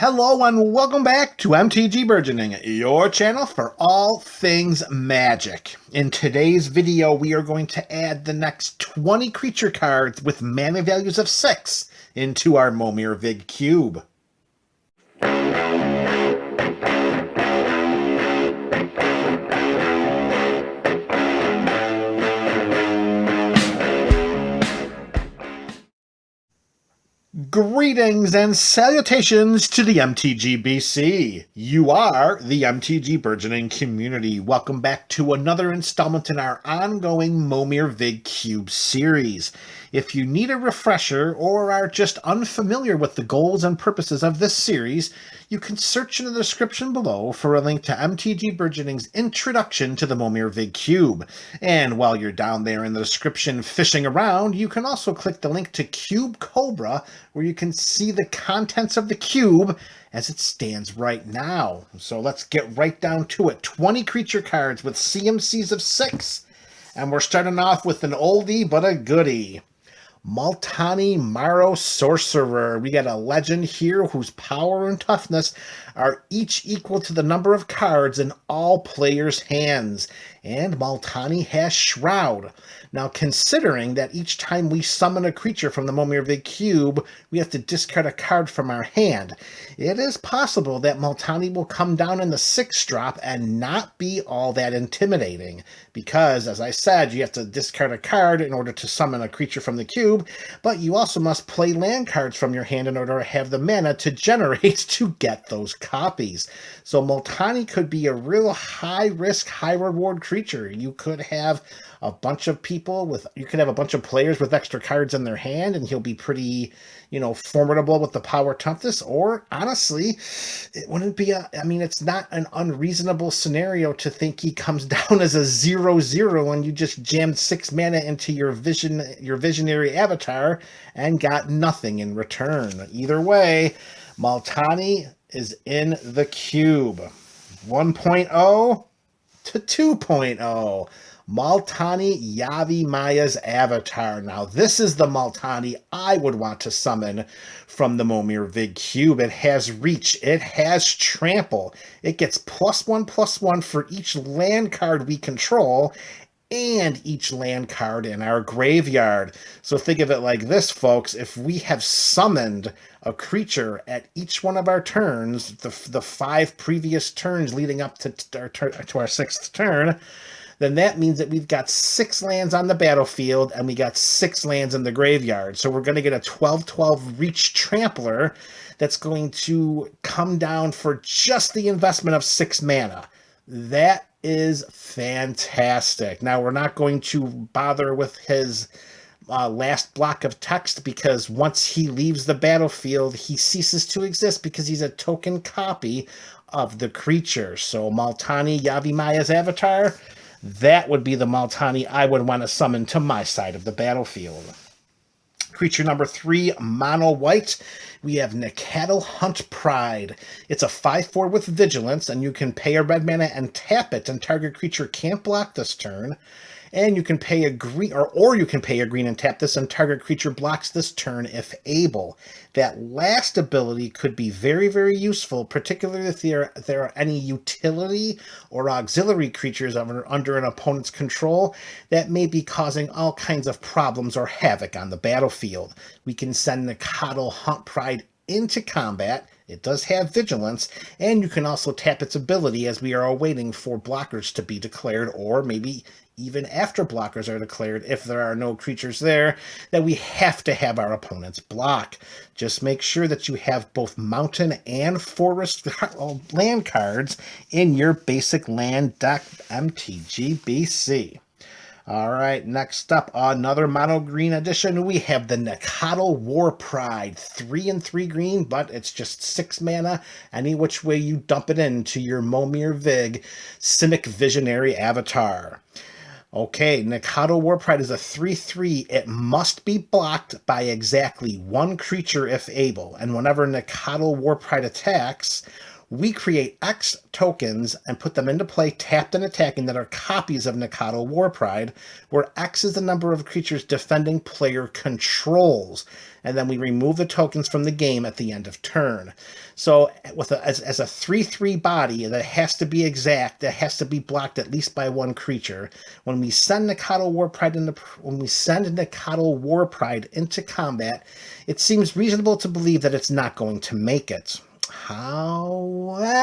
Hello and welcome back to MTG Burgeoning, your channel for all things magic. In today's video, we are going to add the next 20 creature cards with mana values of 6 into our Momir Vig Cube. Greetings and salutations to the MTG BC. You are the MTG Burgeoning community. Welcome back to another installment in our ongoing Momir Vig Cube series. If you need a refresher or are just unfamiliar with the goals and purposes of this series, you can search in the description below for a link to MTG Burgeoning's introduction to the Momir Vig Cube. And while you're down there in the description fishing around, you can also click the link to Cube Cobra, where you can see the contents of the cube as it stands right now. So let's get right down to it. 20 creature cards with CMCs of 6. And we're starting off with an oldie but a goodie. Multani Maro Sorcerer. We got a legend here whose power and toughness are each equal to the number of cards in all players' hands. And Multani has Shroud. Now, considering that each time we summon a creature from the Momir Vig Cube, we have to discard a card from our hand, it is possible that Multani will come down in the 6th drop and not be all that intimidating. Because, as I said, you have to discard a card in order to summon a creature from the cube, but you also must play land cards from your hand in order to have the mana to generate to get those copies. So Multani could be a real high-risk, high-reward creature. You could have a bunch of players with extra cards in their hand, and he'll be pretty, formidable with the power toughness. Or, honestly, it wouldn't be it's not an unreasonable scenario to think he comes down as a 0/0 and you just jammed 6 mana into your visionary avatar and got nothing in return. Either way, Multani is in the cube. 1.0 to 2.0. Multani Yavimaya Avatar. Now, this is the Multani I would want to summon from the Momir Vig Cube. It has Reach. It has Trample. It gets +1/+1 for each land card we control and each land card in our graveyard. So think of it like this, folks. If we have summoned a creature at each one of our turns, the 5 previous turns leading up to our 6th turn, then that means that we've got 6 lands on the battlefield and we got 6 lands in the graveyard. So we're going to get a 12/12 Reach Trampler that's going to come down for just the investment of 6 mana. That is fantastic. Now, we're not going to bother with his last block of text, because once he leaves the battlefield, he ceases to exist because he's a token copy of the creature. So Multani Yavimaya Avatar, that would be the Multani I would want to summon to my side of the battlefield. Creature number 3, mono white. We have Nacatl Hunt Pride. It's a 5/4 with Vigilance, and you can pay a red mana and tap it, and target creature can't block this turn. And you can pay a green, or you can pay a green and tap this, and target creature blocks this turn if able. That last ability could be very, very useful, particularly if there are any utility or auxiliary creatures under an opponent's control that may be causing all kinds of problems or havoc on the battlefield. We can send Nacatl Hunt Pride into combat. It does have Vigilance, and you can also tap its ability as we are awaiting for blockers to be declared, or maybe even after blockers are declared, if there are no creatures there that we have to have our opponents block. Just make sure that you have both mountain and forest land cards in your basic land deck, MTG BC. All right, next up, another mono green edition. We have the Nacatl War Pride. 3 and 3 green, but it's just 6 mana. Any which way you dump it into your Momir Vig SIMIC Visionary Avatar. Okay, Nacatl War Pride is a 3/3. It must be blocked by exactly 1 creature if able. And whenever Nacatl War Pride attacks, we create X tokens and put them into play tapped and attacking that are copies of Nikado Warpride, where X is the number of creatures defending player controls. And then we remove the tokens from the game at the end of turn. So with as a 3/3 body that has to be exact, that has to be blocked at least by one creature. When we send Nikado Warpride into combat, it seems reasonable to believe that it's not going to make it. However,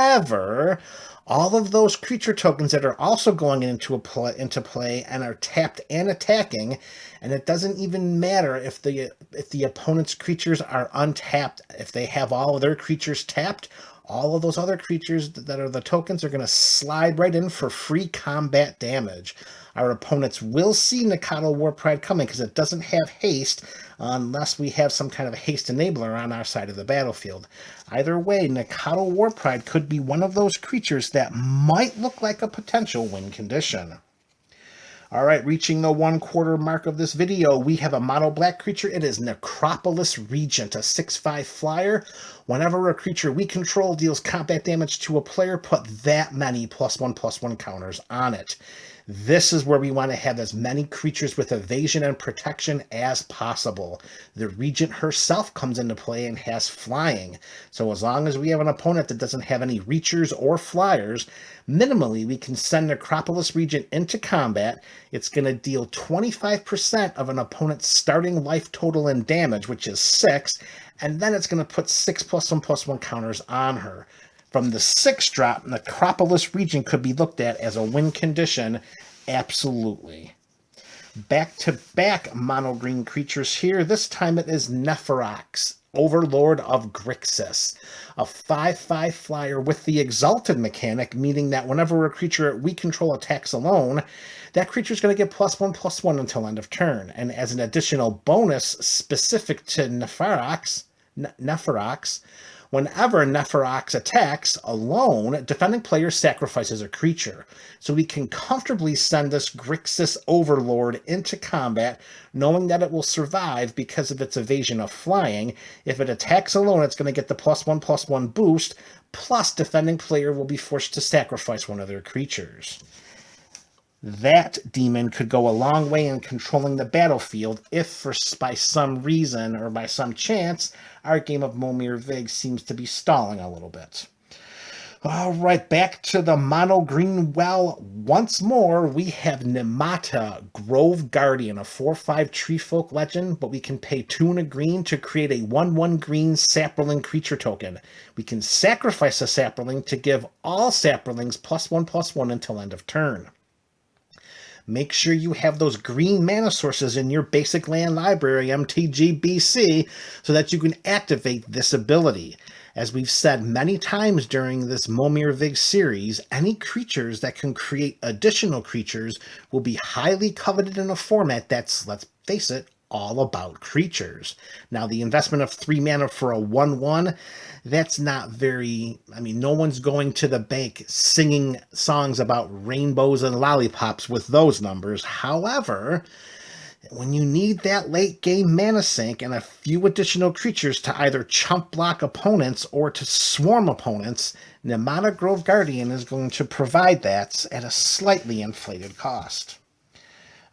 all of those creature tokens that are also going into play and are tapped and attacking, and it doesn't even matter if the opponent's creatures are untapped. If they have all of their creatures tapped, all of those other creatures that are the tokens are going to slide right in for free combat damage. Our opponents will see Nikado Warpride coming because it doesn't have haste unless we have some kind of haste enabler on our side of the battlefield. Either way, Nikado Warpride could be one of those creatures that might look like a potential win condition. All right, reaching the 1/4 mark of this video, we have a mono black creature. It is Necropolis Regent, a 6/5 flyer. Whenever a creature we control deals combat damage to a player, put that many +1/+1 counters on it. This is where we want to have as many creatures with evasion and protection as possible. The Regent herself comes into play and has flying. So as long as we have an opponent that doesn't have any reachers or flyers, minimally we can send Necropolis Regent into combat. It's going to deal 25% of an opponent's starting life total and damage, which is 6, and then it's going to put 6 +1/+1 counters on her. From the 6 drop, Necropolis Regent could be looked at as a win condition, absolutely. Back-to-back mono-green creatures here. This time it is Nepharax, Overlord of Grixis, a 5/5 flyer with the Exalted mechanic, meaning that whenever a creature we control attacks alone, that creature is going to get +1/+1 until end of turn. And as an additional bonus specific to Nepharax, whenever Nepharax attacks alone, defending player sacrifices a creature. So we can comfortably send this Grixis Overlord into combat, knowing that it will survive because of its evasion of flying. If it attacks alone, it's going to get the +1/+1 boost, plus defending player will be forced to sacrifice one of their creatures. That demon could go a long way in controlling the battlefield if, by some reason or by some chance, our game of Momir Vig seems to be stalling a little bit. All right, back to the mono green well. Once more, we have Nimata, Grove Guardian, a 4/5 tree folk legend, but we can pay 2 and a green to create a 1/1 green sapling creature token. We can sacrifice a sapling to give all saplings +1/+1 until end of turn. Make sure you have those green mana sources in your basic land library, MTG BC, so that you can activate this ability. As we've said many times during this Momir Vig series, any creatures that can create additional creatures will be highly coveted in a format that's, let's face it, all about creatures. Now, the investment of 3 mana for a 1/1, that's not very... I mean, no one's going to the bank singing songs about rainbows and lollipops with those numbers. However, when you need that late game mana sink and a few additional creatures to either chump block opponents or to swarm opponents, Nimata Grove Guardian is going to provide that at a slightly inflated cost.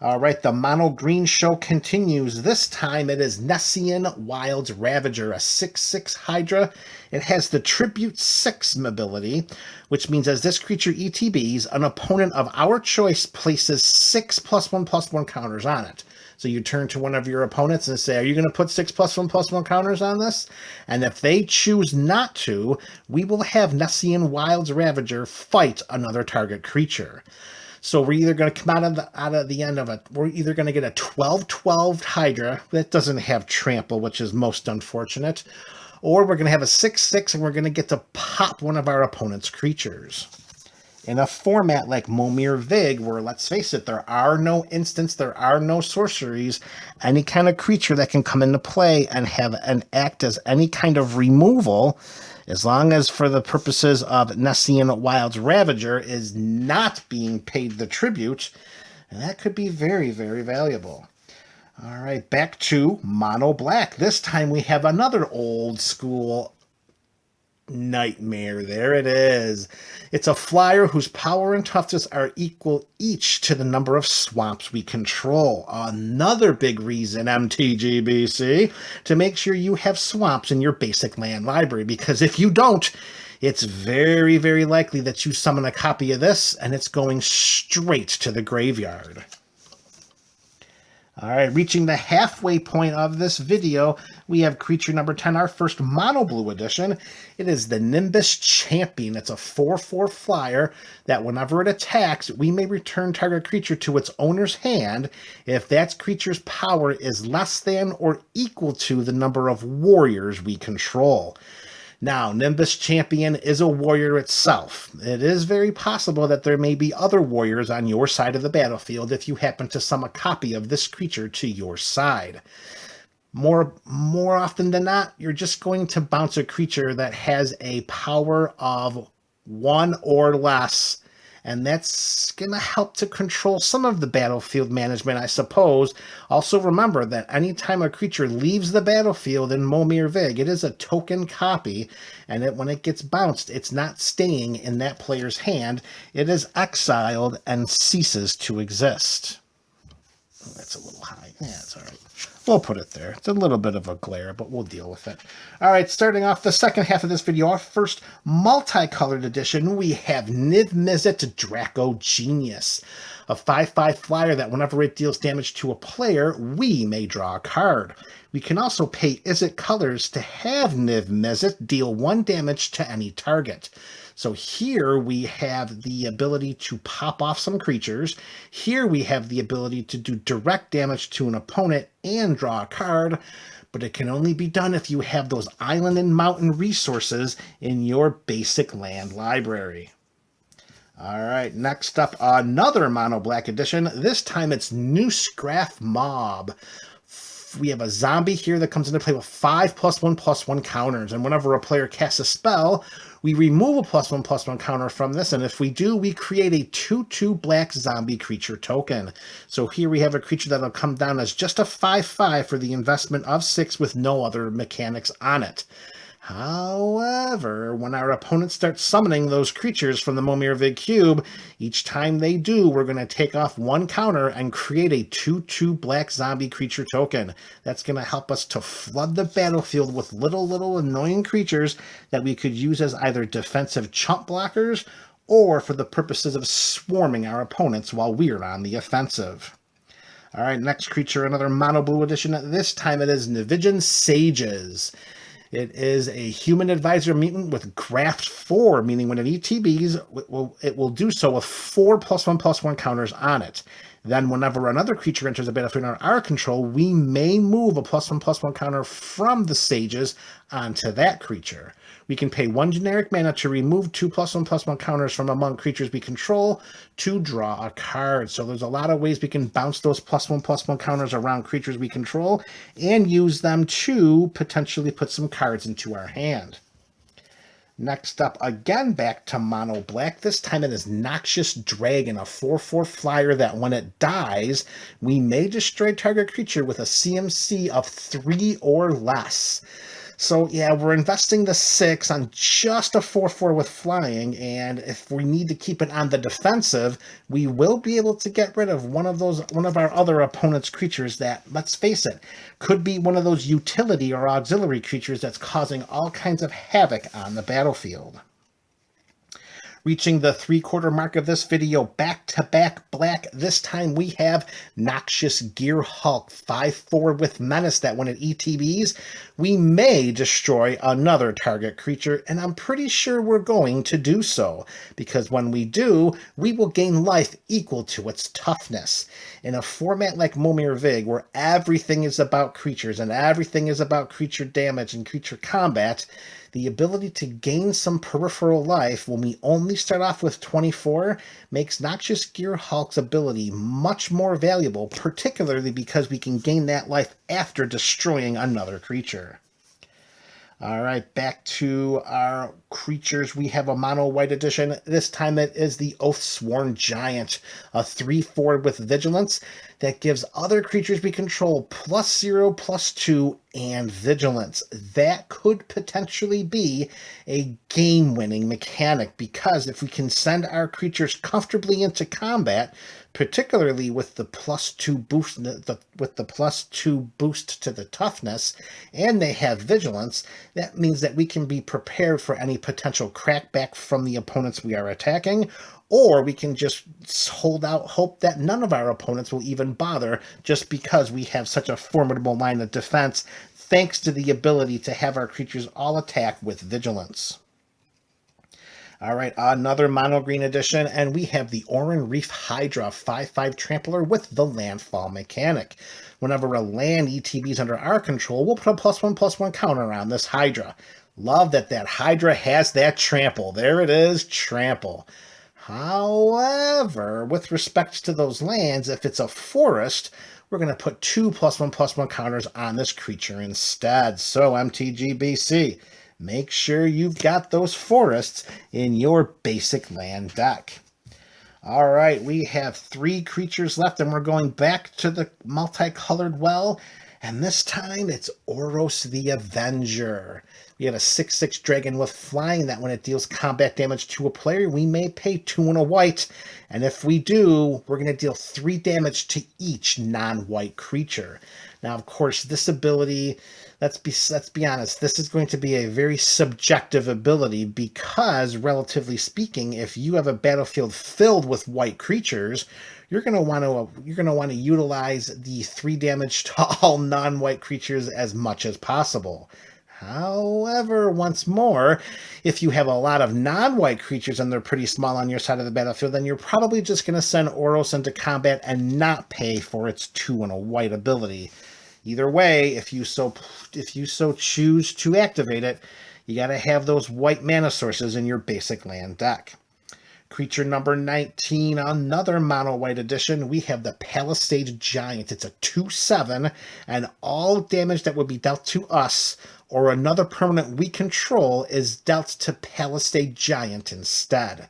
All right, the mono green show continues. This time it is Nessian Wild's Ravager, a 6/6 Hydra. It has the Tribute 6 ability, which means as this creature ETBs, an opponent of our choice places 6 +1/+1 counters on it. So you turn to one of your opponents and say, are you going to put 6 +1/+1 counters on this? And if they choose not to, we will have Nessian Wild's Ravager fight another target creature. So we're either going to come we're either going to get a 12/12 Hydra that doesn't have trample, which is most unfortunate, or we're going to have a 6/6 and we're going to get to pop one of our opponent's creatures. In a format like Momir Vig, where, let's face it, there are no instants, there are no sorceries, any kind of creature that can come into play and act as any kind of removal, as long as for the purposes of Nessian Wild's Ravager is not being paid the tribute, that could be very, very valuable. All right, back to mono black. This time we have another old school Nightmare. There it is. It's a flyer whose power and toughness are equal each to the number of swamps we control. Another big reason, MTGBC, to make sure you have swamps in your basic land library, because if you don't, it's very, very likely that you summon a copy of this and it's going straight to the graveyard. All right, reaching the halfway point of this video, we have creature number 10, our first mono blue edition. It is the Nimbus Champion. It's a 4/4 flyer that whenever it attacks, we may return target creature to its owner's hand if that creature's power is less than or equal to the number of warriors we control. Now, Nimbus Champion is a warrior itself. It is very possible that there may be other warriors on your side of the battlefield if you happen to summon a copy of this creature to your side. More often than not, you're just going to bounce a creature that has a power of 1 or less, and that's going to help to control some of the battlefield management, I suppose. Also remember that anytime a creature leaves the battlefield in Momir Vig, it is a token copy, and when it gets bounced, it's not staying in that player's hand. It is exiled and ceases to exist. Oh, that's a little high. Yeah, it's all right. We'll put it there. It's a little bit of a glare, but we'll deal with it. All right, starting off the second half of this video, our first multicolored edition, we have Niv Mizzet Draco Genius, a 5/5 flyer that whenever it deals damage to a player, we may draw a card. We can also pay Izzet colors to have Niv Mizzet deal 1 damage to any target. So here we have the ability to pop off some creatures. Here we have the ability to do direct damage to an opponent and draw a card, but it can only be done if you have those island and mountain resources in your basic land library. All right, next up, another mono black edition. This time it's Newscraft Mob. We have a zombie here that comes into play with 5+1/+1 counters, and whenever a player casts a spell, we remove a +1/+1 counter from this, and if we do, we create a 2/2 black zombie creature token. So here we have a creature that'll come down as just a 5/5 for the investment of 6 with no other mechanics on it. However, when our opponent starts summoning those creatures from the Momir Vig Cube, each time they do, we're going to take off 1 counter and create a 2/2 black zombie creature token. That's going to help us to flood the battlefield with little annoying creatures that we could use as either defensive chump blockers or for the purposes of swarming our opponents while we're on the offensive. All right, next creature, another mono blue edition. This time it is Navigian Sages. It is a human advisor mutant with Graft 4, meaning when it ETBs, it will do so with 4 +1/+1 counters on it. Then whenever another creature enters the battlefield under our control, we may move a +1/+1 counter from the Sages onto that creature. We can pay 1 generic mana to remove 2 +1/+1 counters from among creatures we control to draw a card. So there's a lot of ways we can bounce those +1/+1 counters around creatures we control and use them to potentially put some cards into our hand. Next up, again back to mono black. This time it is Noxious Dragon, a 4/4 flyer that when it dies, we may destroy target creature with a CMC of 3 or less. So yeah, we're investing the 6 on just a 4/4 with flying, and if we need to keep it on the defensive, we will be able to get rid of one of our other opponent's creatures that, let's face it, could be one of those utility or auxiliary creatures that's causing all kinds of havoc on the battlefield. Reaching the 3/4 mark of this video, back-to-back black. This time we have Noxious Gear Hulk, 5/4 with Menace that when it ETBs, we may destroy another target creature, and I'm pretty sure we're going to do so, because when we do, we will gain life equal to its toughness. In a format like Momir Vig, where everything is about creatures and everything is about creature damage and creature combat, the ability to gain some peripheral life when we only start off with 24 makes Noxious Gear Hulk's ability much more valuable, particularly because we can gain that life after destroying another creature. All right, back to our creatures. We have a mono white edition. This time it is the Oathsworn Giant, a 3/4 with Vigilance that gives other creatures we control +0/+2 and vigilance. That could potentially be a game-winning mechanic, because if we can send our creatures comfortably into combat, particularly with the +2 boost, with the +2 boost to the toughness, and they have vigilance, that means that we can be prepared for any potential crackback from the opponents we are attacking, or we can just hold out hope that none of our opponents will even bother, just because we have such a formidable line of defense, thanks to the ability to have our creatures all attack with vigilance. All right, another mono green edition, and we have the Oran Reef Hydra 5/5 Trampler with the landfall mechanic. Whenever a land ETB is under our control, we'll put a +1/+1 counter on this Hydra. Love that Hydra has that trample. There it is, trample. However, with respect to those lands, if it's a forest, we're going to put 2 +1/+1 counters on this creature instead. So MTGBC, make sure you've got those forests in your basic land deck. All right, we have 3 creatures left, and we're going back to the multicolored well, and this time it's Oros the Avenger. We have a 6/6 dragon with flying that when it deals combat damage to a player, we may pay 2 and a white, and if we do, we're going to deal 3 damage to each non-white creature. Now, of course, this ability, let's be honest, this is going to be a very subjective ability, because, relatively speaking, if you have a battlefield filled with white creatures, you're going to want to utilize the 3 damage to all non-white creatures as much as possible. However, once more, if you have a lot of non-white creatures and they're pretty small on your side of the battlefield, then you're probably just going to send Oros into combat and not pay for its 2 and a white ability. Either way, if you so choose to activate it, you got to have those white mana sources in your basic land deck. Creature number 19, another mono white edition. We have the Palisade Giant. It's a 2/7, and all damage that would be dealt to us or another permanent we control is dealt to Palisade Giant instead.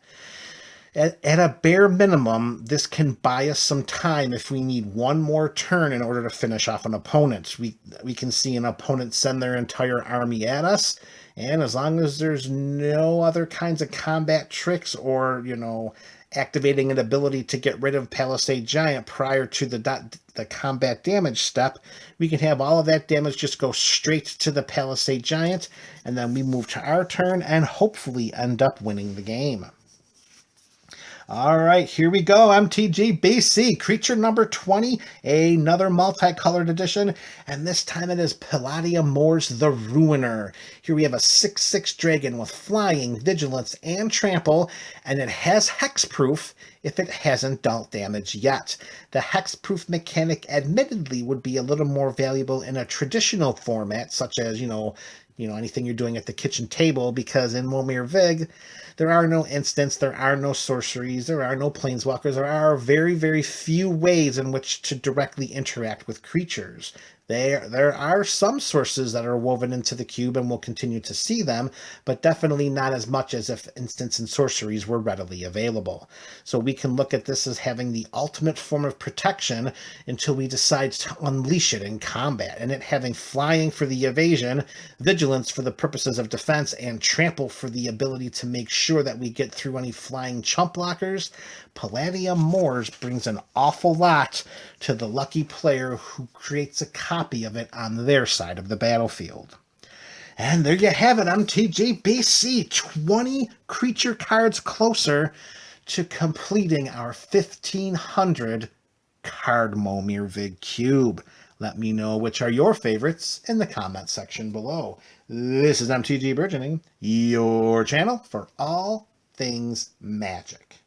At a bare minimum, this can buy us some time if we need one more turn in order to finish off an opponent. We can see an opponent send their entire army at us, and as long as there's no other kinds of combat tricks or, activating an ability to get rid of Palisade Giant prior to the combat damage step, we can have all of that damage just go straight to the Palisade Giant, and then we move to our turn and hopefully end up winning the game. All right, here we go, MTGBC. Creature number 20, another multicolored edition, and this time it is Palladia Moors the Ruiner. Here we have a 6/6 dragon with flying, vigilance, and trample, and it has hexproof if it hasn't dealt damage yet. The hexproof mechanic admittedly would be a little more valuable in a traditional format, such as, anything you're doing at the kitchen table, because in Momir Vig, there are no instants, there are no sorceries, there are no planeswalkers, there are very, very few ways in which to directly interact with creatures. There are some sources that are woven into the cube, and we'll continue to see them, but definitely not as much as if instants and sorceries were readily available. So we can look at this as having the ultimate form of protection until we decide to unleash it in combat, and it having flying for the evasion, vigilance for the purposes of defense, and trample for the ability to make sure that we get through any flying chump blockers. Palladia Moors brings an awful lot to the lucky player who creates a copy of it on their side of the battlefield. And there you have it, MTGBC, 20 creature cards closer to completing our 1,500 card Momir Vig Cube. Let me know which are your favorites in the comment section below. This is MTG Burgeoning, your channel for all things magic.